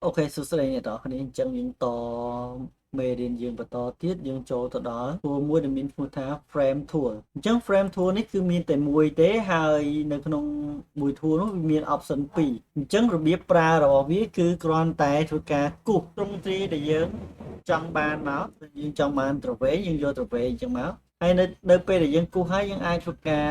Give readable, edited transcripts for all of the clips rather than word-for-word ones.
Ok, số này đó, nên chẳng những to mê đến dương và to tiết dương chỗ từ đó của mua được mình phụ thá frame tour chẳng frame tour này cứ mình tại mùi tế hay nơiក្នុងmùi tour nó mình option 2chẳngរបៀបប្រើរបស់វាគឺគ្រាន់តែធ្វើការគូសទ្រង់ទ្រាយដែលយើងចង់បានមកយើងចង់បានត្រវេយើងយកត្រវេអញ្ចឹងមកហើយនៅពេលដែលយើងគូសហើយយើងអាចធ្វើការ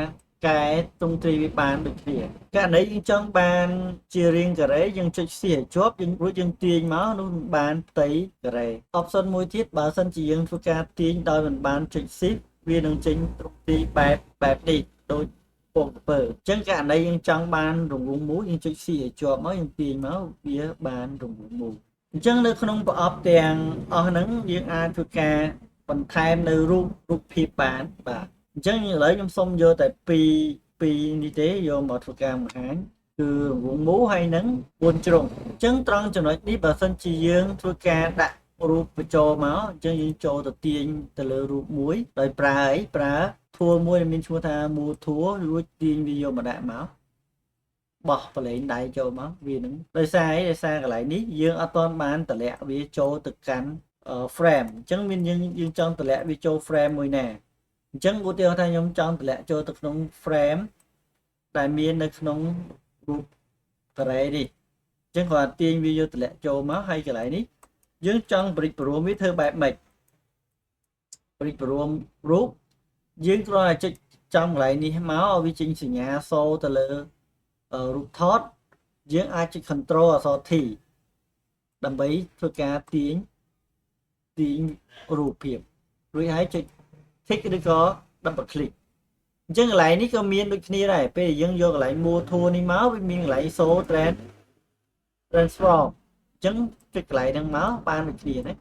កែទ្រង់ទ្រាយវាបានដូចគ្នាករណីយើងចង់បានជារាងការ៉េយើងចុចស៊ីឲ្យជាប់យើងរួចយើងទាញមកនោះបានផ្ទៃការ៉េ option មួយទៀតបើសិនជាយើងធ្វើការទាញដោយមិនបានចុចស៊ីវានឹងចេញទ្រង់ទ្រាយបែបនេះដូចពងក្រពើអញ្ចឹងករណីយើងចង់បានរង្វង់មូលយើងចុចស៊ីឲ្យជាប់មកយើងទាញមកវាបានរង្វង់មូលអញ្ចឹងនៅក្នុងប្រអប់ទាំងអស់ហ្នឹងយើងអាចធ្វើការបន្ថែមនៅរូបភាពបានបាទអញ្ចឹងឥឡូវខ្ញុំសុំយកតែពីរនេះទេយកមកធ្វើការបង្ហាញគឺរង្វង់មូលហើយនឹង4ជ្រុងអញ្ចឹងត្រង់ចំណុចនេះបើសិនជាយើងធ្វើការដាក់រូបបញ្ចូលមកអញ្ចឹងយើងចូលទៅទាញទៅលើរូបមួយដោយប្រើធួមួយដែលមានឈ្មោះថាមូលធួរួចទាញវាយកមកដាក់មកបោះប្រឡែងដៃចូលមកវានឹងដោយសារអីដោយសារកន្លែងនេះយើងអត់ទាន់បានតម្លាក់វាចូលទៅកាន់ frame អញ្ចឹងមានយើងចង់តម្លាក់វាចូល frame មួយណាអញ្ចឹងឧទាហរណ៍ថាខ្ញុំចង់តម្លាក់ចូលទៅក្នុង frame ដែលមាននៅក្នុងរូបការ៉េនេះអញ្ចឹងគាត់ទាញវាយកតម្លាក់ចូលមកហើយកន្លែងនេះយើងចង់ប្រិចព្រមវាធ្វើបែបម៉េចប្រិចព្រមរូបយើងគ្រាន់តែចុចចំកន្លែងនេះមកឲ្យវាចេញសញ្ញាសូទៅលើរូបថតយើងអាចចុច control អក្សរ T ដើម្បីធ្វើការទាញរូបភាពរួចហើយចុច tick ឬក៏ double click អញ្ចឹងកន្លែងនេះក៏មានដូចគ្នាដែរពេលយើងយកកន្លែងមួធួនេះមកវាមានកន្លែង show transform អញ្ចឹងចុចកន្លែងហ្នឹងមកបានដូចគ្នាណា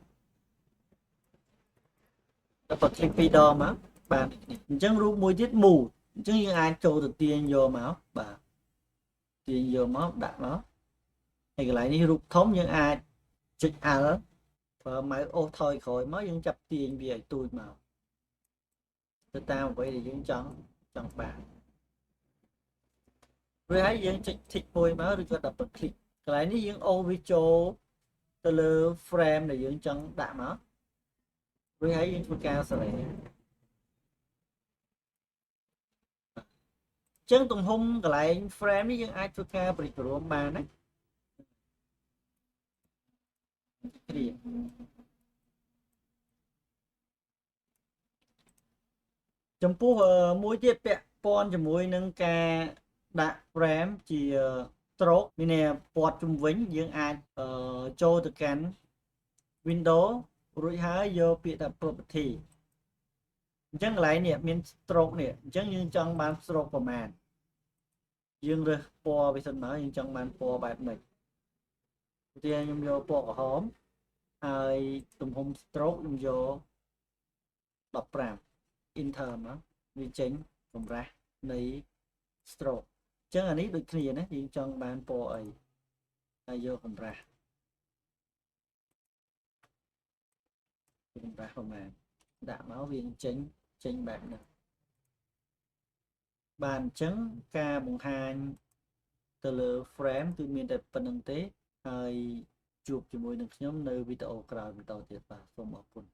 double click ពីរដងមកបានដូចគ្នាអញ្ចឹងរូបមួយទៀត move អញ្ចឹងយើងអាចចូលទៅទាញយកមកបាទទាញយកមកដាក់មកហើយកន្លែងនេះរូបធំយើងអាចចុច Alt ប្រើម៉ៅអូសថយក្រោយមកយើងចាប់ទាញវាឲ្យទូចមកទៅតាមអ្វីដែលយើងចង់បានរួចហើយយើងចុច tick មួយមកឬក៏ double click កន្លែងនេះយើងអូសវាចូលទៅលើ frame ដែលយើងចង់ដាក់មករួចហើយយើងធ្វើការសេរីអញ្ចឹងទំហំកន្លែង frame នេះយើងអាចធ្វើការប្រិចព្រមបានណាគ្រាចំពោះមួយទៀតពាក់ព័ន្ធជាមួយនឹងការដាក់ frame ជា stroke មានន័យព័ទ្ធជុំវិញយើងអាចចូលទៅកាន់ window រួចហើយយកពាក្យថា property អញ្ចឹងកន្លែងនេះមាន stroke នេះអញ្ចឹងយើងចង់បាន stroke ប្រមាណយើងរើសពណ៌វាសិនមកយើងចង់បានពណ៌បែបម៉េចឧទាហរណ៍ខ្ញុំយកពណ៌ក្រហមហើយទំហំ stroke ខ្ញុំយក15 enter មកវាចេញកម្រាស់នៃ stroke អញ្ចឹងអានេះដូចគ្នាណាយើងចង់បានពណ៌អីហើយយកកម្រាស់ប្រមាណដាក់មកវាចេញបែបហ្នឹងបានអញ្ចឹងការបង្ហាញទៅលើ frame គឺមានតែប៉ុណ្្នឹងទេហើយជួបជាមួយនឹងខ្ញុំនៅវីដេអូក្រោយបន្តទៀតបាទសូមអរគុណ